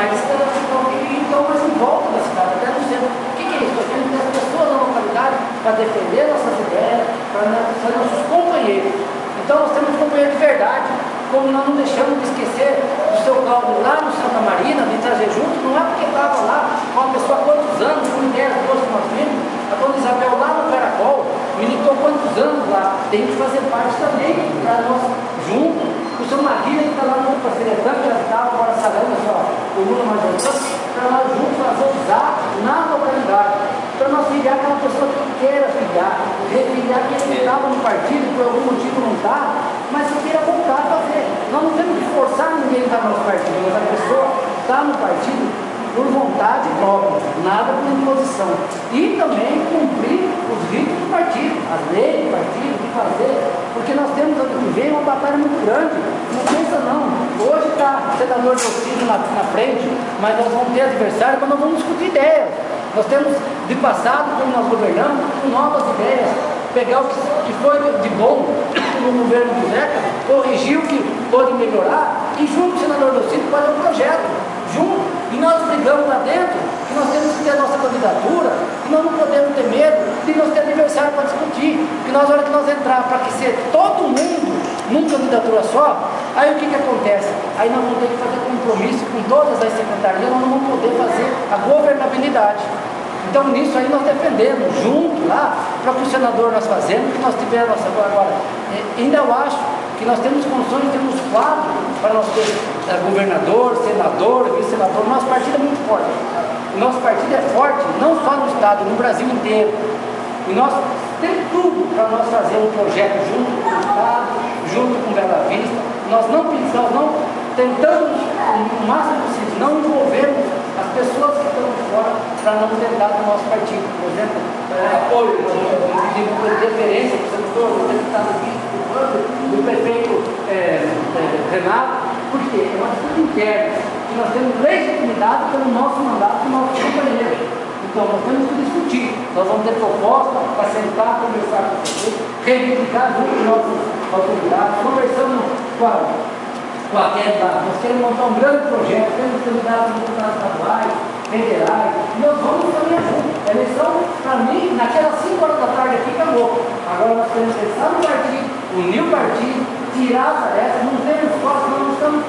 mas então mais em volta da cidade, até no centro. O que é isso? Nós temos que ter as pessoas da localidade para defender nossas ideias, para ser nossos companheiros. Então nós temos companheiros de verdade, como nós não deixamos de esquecer do seu Cláudio lá no Santa Marina, de trazer junto, não é porque estava lá com uma pessoa há quantos anos, com ideias boas que nós vimos, a dona Isabel lá no Caracol, militou quantos anos lá, tem que fazer parte também, para nós juntos. O seu Maguila que está lá no Paciretão, que já estava agora salando o Lula Majorão, para nós juntos fazer usar na localidade, para nós filiar aquela pessoa que queira filiar, refiliar quem não estava no partido, por algum motivo não está, mas que queira voltar a fazer. Nós não temos que forçar ninguém a estar no nosso partido, mas a pessoa está no partido por vontade própria, nada por imposição. E também cumprir os ritos do partido, as leis do partido, de fazer, porque nós temos que viver uma batalha muito grande. Não pensa não, hoje está o senador Delcídio na frente, mas nós vamos ter adversário, mas nós vamos discutir ideias. Nós temos de passado, como nós governamos, com novas ideias, pegar o que foi de bom no governo do Zeca, corrigir o que pode melhorar, e junto com o senador Delcídio fazer um projeto, junto. E nós brigamos lá dentro, que nós temos que ter a nossa candidatura, que nós não podemos ter medo de nós ter adversário para discutir, que nós, na hora que nós entrar para que ser todo mundo numa candidatura só, aí o que acontece? Aí nós vamos ter que fazer compromisso com todas as secretarias, nós não vamos poder fazer a governabilidade. Então nisso aí nós defendemos, junto lá, para que o senador nós fazemos, que nós tivermos agora. Ainda eu acho que nós temos condições, temos quadro para nós ter governador, senador, vice-senador. Nosso partido é muito forte. O nosso partido é forte, não só no estado, no Brasil inteiro. E nós temos tudo para nós fazer um projeto junto com o estado, junto com Bela Vista. Nós não pensamos, não tentamos o máximo possível, não envolvemos as pessoas que estão fora para não tentar do nosso partido. Por exemplo, apoio, pedimos preferência para o setor, do deputado do prefeito Renato, porque é uma disputa interna, que nós temos legitimidade pelo nosso mandato, pelo nosso companheiro. Então nós temos que discutir, nós vamos ter proposta para sentar, conversar com vocês, reivindicar junto com nossas autoridades, conversamos com a queda, nós queremos montar um grande projeto, temos candidatos a deputados estaduais, federais, e nós vamos caminhar junto. A eleição, para mim, naquelas 5 horas da tarde aqui, acabou. Agora nós queremos pensar no partido, unir o partido, tirar as arestas, não temos costas, nós não estamos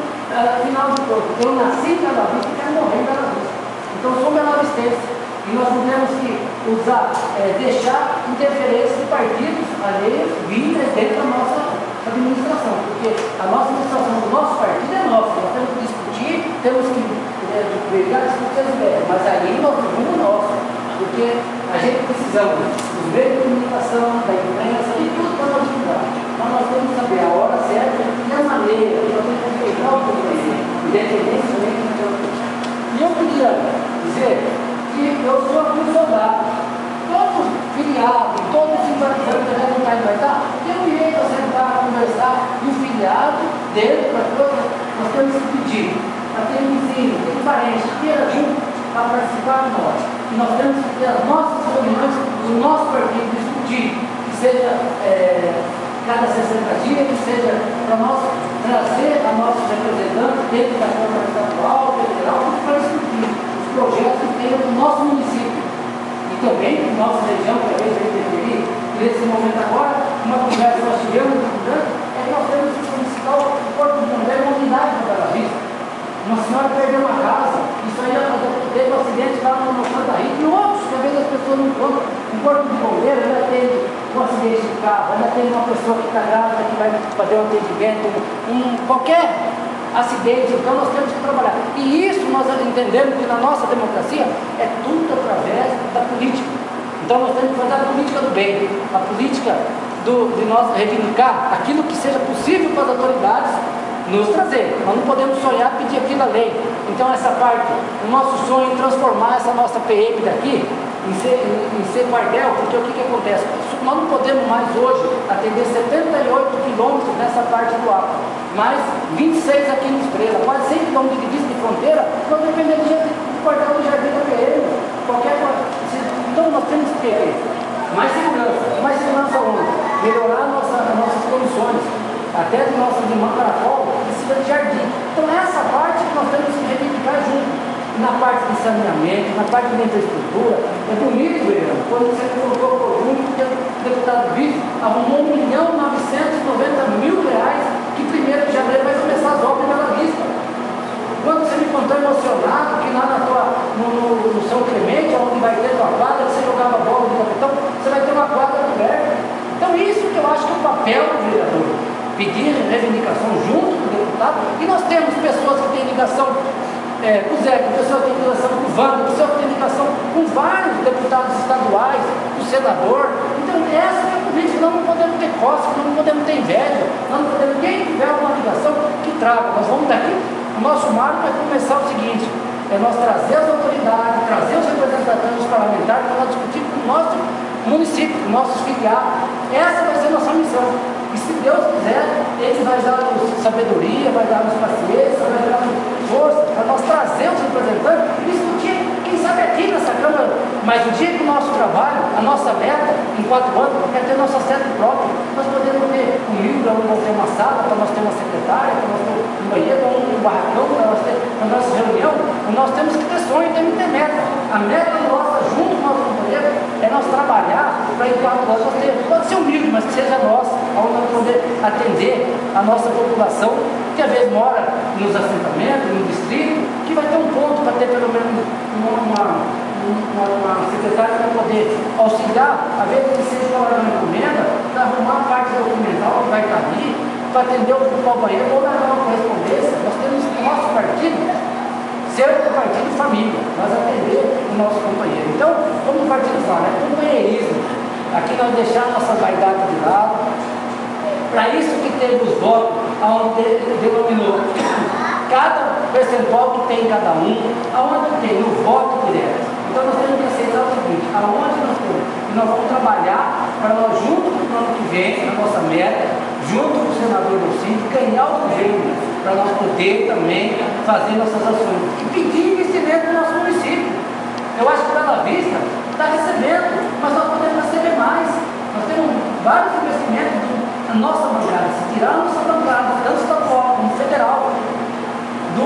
final de todo. Eu nasci em Bela Vista e quero morrer em Bela Vista. Então eu sou belavistense. E nós não temos que usar, deixar interferência de partidos alheios vindas dentro da nossa administração, porque a nossa administração do nosso partido é nossa, nós temos que discutir, temos que brigar, discutir as ideias, mas aí nós rumo nosso, porque a gente precisamos dos meios de comunicação, da imprensa, de tudo para nós ajudar. Mas nós temos que saber a hora certa e a maneira, nós temos que respeitar o compromisso, independentemente do que. E eu queria dizer que eu sou aqui um soldado, todos filiados, todos simpatizantes da gente não vai estar, tem um jeito a sentar, conversar, e o filiado, dentro da coisa, nós temos que pedir, para ter vizinho, tem parente, queira junto para participar de nós. E nós temos que ter as nossas reuniões do nosso partido, discutir, que seja cada 60 dias, que seja para nós trazer a nossos representantes dentro da Câmara Estadual, federal, para discutir os projetos que tem no nosso município. E também na nossa região, que talvez a gente deveria, nesse momento agora, uma conversa que nós tivemos é que nós temos que solicitar o Corpo de Bombeiro uma unidade para Bela Vista. Uma senhora perdeu uma casa, isso aí teve um acidente lá no Santa Rita, e outros, que às vezes as pessoas não encontram. Um Corpo de Bombeiro ainda teve um acidente de carro, ainda tem uma pessoa que está grávida, que vai fazer um atendimento, qualquer acidente, então nós temos que trabalhar. E isso nós entendemos que na nossa democracia é tudo através da política. Então nós temos que fazer a política do bem, a política de nós reivindicar aquilo que seja possível para as autoridades nos trazer. Nós não podemos sonhar pedir aquilo à lei. Então essa parte, o nosso sonho em transformar essa nossa PM daqui em ser quartel, porque o que acontece? Nós não podemos mais hoje atender 78 quilômetros nessa parte do Acre, mais 26 aqui no Estrela, quase 100 quilômetros de divisa de fronteira, nós dependemos do quartel do Jardim da PM, qualquer coisa. Então nós temos que ter mais segurança onde? Melhorar nossas condições, até de nossa irmã Caracol, precisa de jardim. Então essa parte que nós temos que reivindicar junto. na parte de saneamento, na parte de infraestrutura. É bonito, vereador, quando você colocou o conjunto que o deputado vice arrumou R$ 1.990.000 que 1º de janeiro vai começar as obras pela vista. Quando você me contou emocionado que lá no São Clemente, onde vai ter uma quadra, você jogava bola de capitão, você vai ter uma quadra coberta. Então isso que eu acho que é o papel do vereador, pedir reivindicação junto com o deputado, e nós temos pessoas que têm ligação com o Zé, pessoas que têm ligação com o Wanda, pessoas que têm ligação com vários deputados estaduais, com o senador. Então essa é a política, nós não podemos ter costas, nós não podemos ter inveja, nós não podemos, quem tiver uma ligação que traga, nós vamos daqui. O nosso marco vai começar o seguinte, é nós trazer as autoridades, trazer os representantes parlamentares para nós discutir com o nosso município, com nossos filiados. Essa vai ser a nossa missão. E se Deus quiser, Ele vai dar-nos sabedoria, vai dar-nos paciência, vai dar-nos força para nós trazer os representantes e discutir, quem sabe aqui nessa Câmara. Mas o dia que o nosso trabalho, a nossa meta em 4 anos, é ter nossa sede própria. Nós podemos ter um livro, para nós ter uma sala, para nós ter uma secretária, para nós ter um banheiro, um barracão, para nós ter a nossa reunião. Nós temos que ter sonho, temos que ter meta. A meta nossa, junto com o nosso companheiro, é nós trabalhar para em 4 anos nós ter, pode ser humilde, mas que seja nossa, onde nós poder atender a nossa população, que às vezes mora nos assentamentos, no distrito, que vai ter um ponto para ter pelo menos uma secretária para poder auxiliar, às vezes que seja trabalhando uma encomenda, para arrumar a parte documental que vai estar ali, para atender o companheiro ou levar uma correspondência. Nós temos o nosso partido ser um partido de família, nós atender o nosso companheiro. Então, como o partido fala, é companheirismo. Aqui nós deixamos nossa vaidade de lado. Para isso que teve os votos, onde denominou cada percentual que tem cada um, aonde tem o voto direto. Então nós temos que aceitar o seguinte, aonde nós temos, e nós vamos trabalhar para nós, junto com o ano que vem, na nossa meta, junto com o senador do síndico, ganhar o governo, para nós poder também fazer nossas ações. E pedir investimento no nosso município. Eu acho que Bela Vista está recebendo, mas nós podemos receber mais. Nós temos vários investimentos na nossa bancada. Se tirar a nossa bancada, tanto estadual como federal, do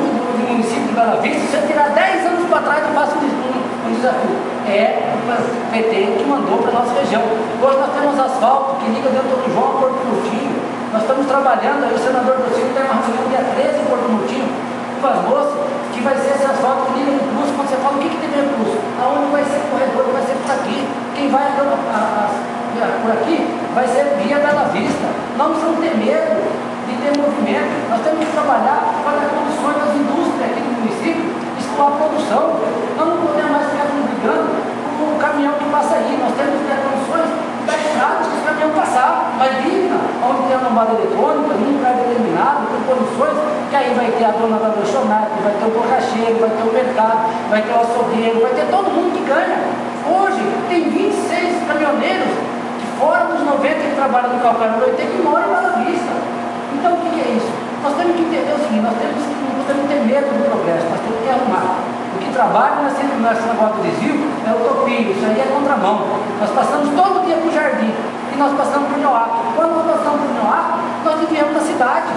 município de Bela Vista, se eu tirar 10 anos para trás, eu faço um desafio. É o PT que mandou para a nossa região. Hoje nós temos asfalto que liga dentro do João a Porto Murtinho. Nós estamos trabalhando aí, o senador do Ciro tem uma reunião dia 13 em Porto Murtinho com as moças, que vai ser esse asfalto que liga no Plus. Quando você fala o que tem no Plus, aonde vai ser o corredor, vai ser por aqui. Quem vai por aqui vai ser via Bela Vista. Nós não precisamos ter medo de ter movimento. Nós temos que trabalhar para dar condições das indústrias aqui no município, escoar a produção. Nós não podemos mais ficar brigando com o caminhão que passa aí. Nós temos que ter condições da estrada que os caminhões passar, mas digna, onde tem a lombada eletrônica, num lugar determinado, com condições, que aí vai ter a dona da lanchonete, vai ter o borracheiro, vai ter o mercado, vai ter o açougueiro, vai ter todo mundo que ganha. Hoje tem 26 caminhoneiros que fora dos 90 que trabalham no calcário do 80 que moram em Bela Vista. Então o que é isso? Nós temos que entender o seguinte, nós temos que não podemos ter medo do progresso, nós temos que arrumar. O que trabalha nesse negócio do desvio é utopia, isso aí é contramão. Nós passamos todo dia por Jardim e nós passamos por Nhoá. Quando nós passamos por Nhoá, nós vivemos na cidade.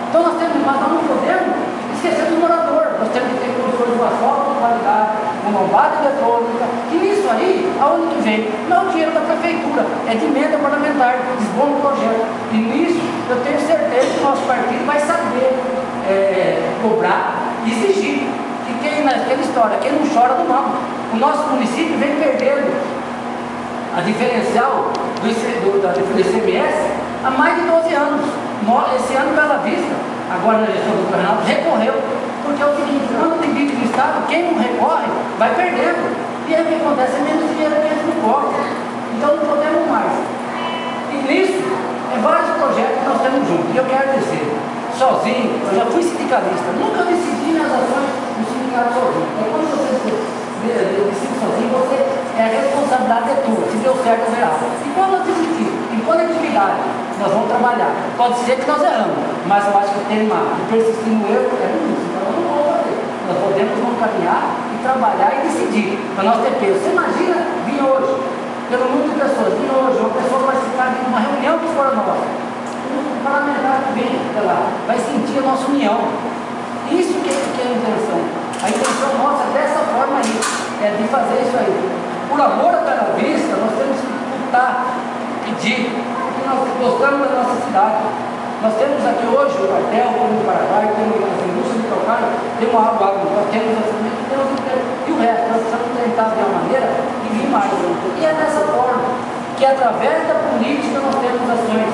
Então nós não podemos esquecer do morador. Nós temos que ter condições de asfalto de qualidade, uma lombada eletrônica. E nisso aí, aonde que vem? Não é o dinheiro da prefeitura, é de emenda parlamentar, desbom do projeto. E nisso eu tenho certeza que o nosso partido vai saber cobrar e exigir. E quem naquela história, quem não chora não mama. O nosso município vem perdendo a diferencial do ICMS há mais de 12 anos. Esse ano Bela Vista, agora na gestão do Renato, recorreu, porque é o seguinte, quando tem vídeo do Estado, quem não recorre vai perdendo. E aí o que acontece? É menos dinheiro que entra no cofre. Então não podemos mais. E nisso, vários projetos que nós temos juntos. E eu quero dizer, sozinho, eu já fui sindicalista, nunca decidi minhas ações no sindicato sozinho. Então quando você decide sozinho, a responsabilidade é tua, se deu certo ou errado. E quando nós decidimos, em coletividade, nós vamos trabalhar. Pode ser que nós erramos, mas eu acho que tem uma persistir no erro, é isso, então nós não vamos fazer. Nós vamos caminhar e trabalhar e decidir, para nós ter peso. Você imagina vir hoje, pelo número de pessoas, vir hoje, uma pessoa vai ficar em uma reunião que for nossa. O parlamentar que vem lá vai sentir a nossa união. Isso que é a intenção. A intenção nossa dessa fazer isso aí. Por amor à Bela Vista, nós temos que lutar, pedir, porque nós gostamos da nossa cidade. Nós temos aqui hoje o quartel, temos o Paraguai, temos as indústrias de Trocalho, temos a água, nós temos e o resto. Nós precisamos tentar de uma maneira de vir mais. E é dessa forma que, através da política, nós temos ações.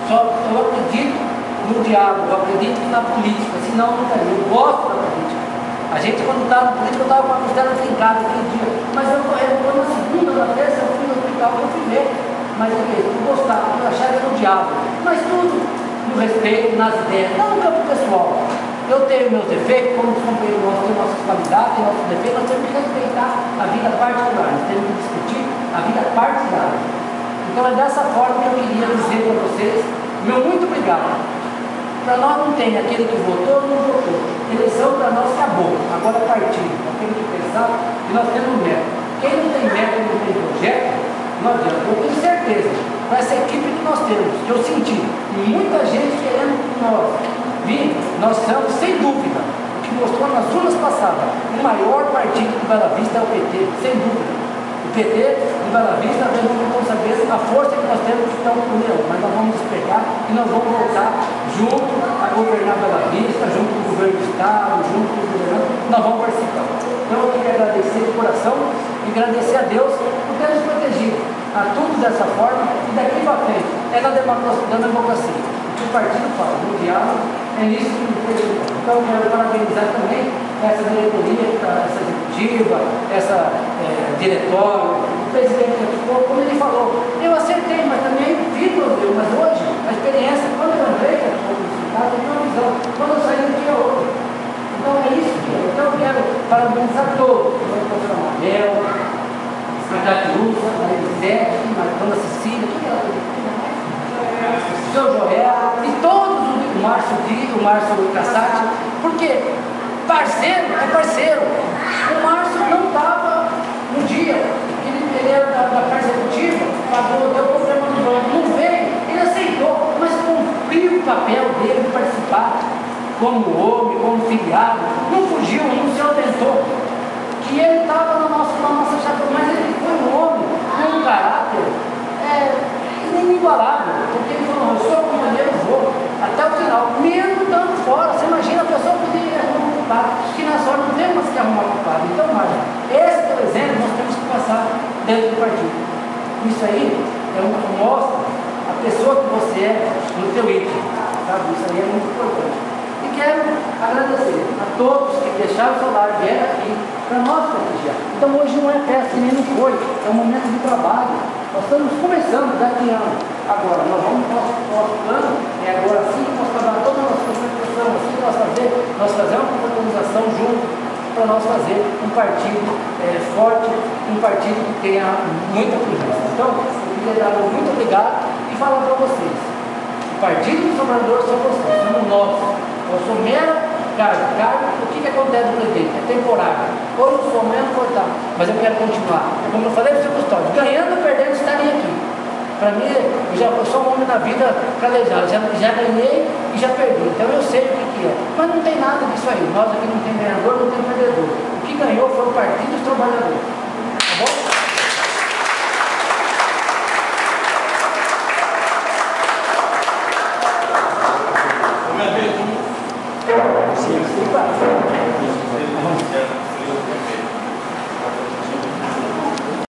Só eu acredito no diálogo, eu acredito na política, senão não estaria. Eu gosto da política. A gente, quando estava na política, eu estava com a costela trincada aquele dia. Mas eu na segunda, na terça, eu fui no hospital, eu fui ver. Mas eu gostava, eu achava que era um diálogo. Mas tudo no respeito, nas ideias, não no campo pessoal. Eu tenho meus defeitos, como os companheiros nós temos nossas qualidades, nossos defeitos, nós temos que respeitar a vida particular, nós temos que discutir a vida partidária. Então é dessa forma que eu queria dizer para vocês, meu muito obrigado. Para nós não tem aquele que votou, não votou. Eleição para nós acabou, agora é partido. Nós temos que pensar que nós temos método. Quem não tem método, não tem projeto, não adianta. Eu tenho certeza, com essa equipe que nós temos, que eu senti, muita gente querendo que nós vir, nós estamos sem dúvida, o que mostrou nas urnas passadas, o maior partido do Bela Vista é o PT, sem dúvida. O PT do Bela Vista, nós vamos saber a força que nós temos que estamos com o Leão, mas nós vamos despegar e nós vamos voltar junto a governar Bela Vista, junto com o governo do Estado, junto com o governador, nós vamos participar. Então eu quero agradecer de coração e agradecer a Deus por ter nos protegido a tudo dessa forma e daqui para frente é na democracia. O que o partido fala, no diálogo, é nisso que me fez. Então eu quero parabenizar também essa diretoria, essa executiva, essa diretório, o presidente que ficou, como ele falou, eu acertei, mas também vi problema, mas hoje a experiência, quando eu entrei, eu tinha uma visão, quando eu saí não tinha outra. Então é isso que eu quero parabenizar todos, a professora Mabel, a Catiúza, a Elisete, a dona Cecília, o seu Joel e todos, o Márcio Cassati, porque parceiro é parceiro. O Márcio não estava no dia, ele era da Casa Executiva, pagou, deu problema no banco, não veio, ele aceitou, mas cumpriu o papel dele de participar como homem, como filiado, não fugiu, não se aumentou. Que ele estava na nossa chapa, mas ele foi um homem com um caráter inigualável, porque ele falou, eu sou companheiro, vou até o final, mesmo estando fora. Você imagina, a pessoa poderia arrumar um culpado, que nessa hora não temos que arrumar um culpado. Então, Márcio, esse, por exemplo, nós temos que passar dentro do partido. Isso aí mostra a pessoa que você é no teu íntimo, sabe? Isso aí é muito importante. E quero agradecer a todos que deixaram o seu lar, vieram aqui para nós prestigiar. Então hoje não é festa, nem não foi, é um momento de trabalho. Nós estamos começando, gatinhando. Agora, nós vamos, nosso plano é agora sim, nós trabalhar toda a nossa concentração, assim que nós fazemos uma organização junto para nós fazer um partido forte, um partido que tenha muita presença. Então, eu queria dar um muito obrigado e falar para vocês. O Partido dos Trabalhadores são vocês, somos nós. Eu sou mera cargo. O que acontece no presidente? É temporário. Ou eu sou menos cortado, mas eu quero continuar. Como eu falei para o seu Custódio, ganhando ou perdendo, estaria aqui. Para mim, eu sou um homem na vida calejado, já ganhei e já perdi. Então eu sei o que é. Mas não tem nada disso aí. Nós aqui não tem ganhador, não tem perdedor. O que ganhou foi o Partido dos Trabalhadores. Tá bom?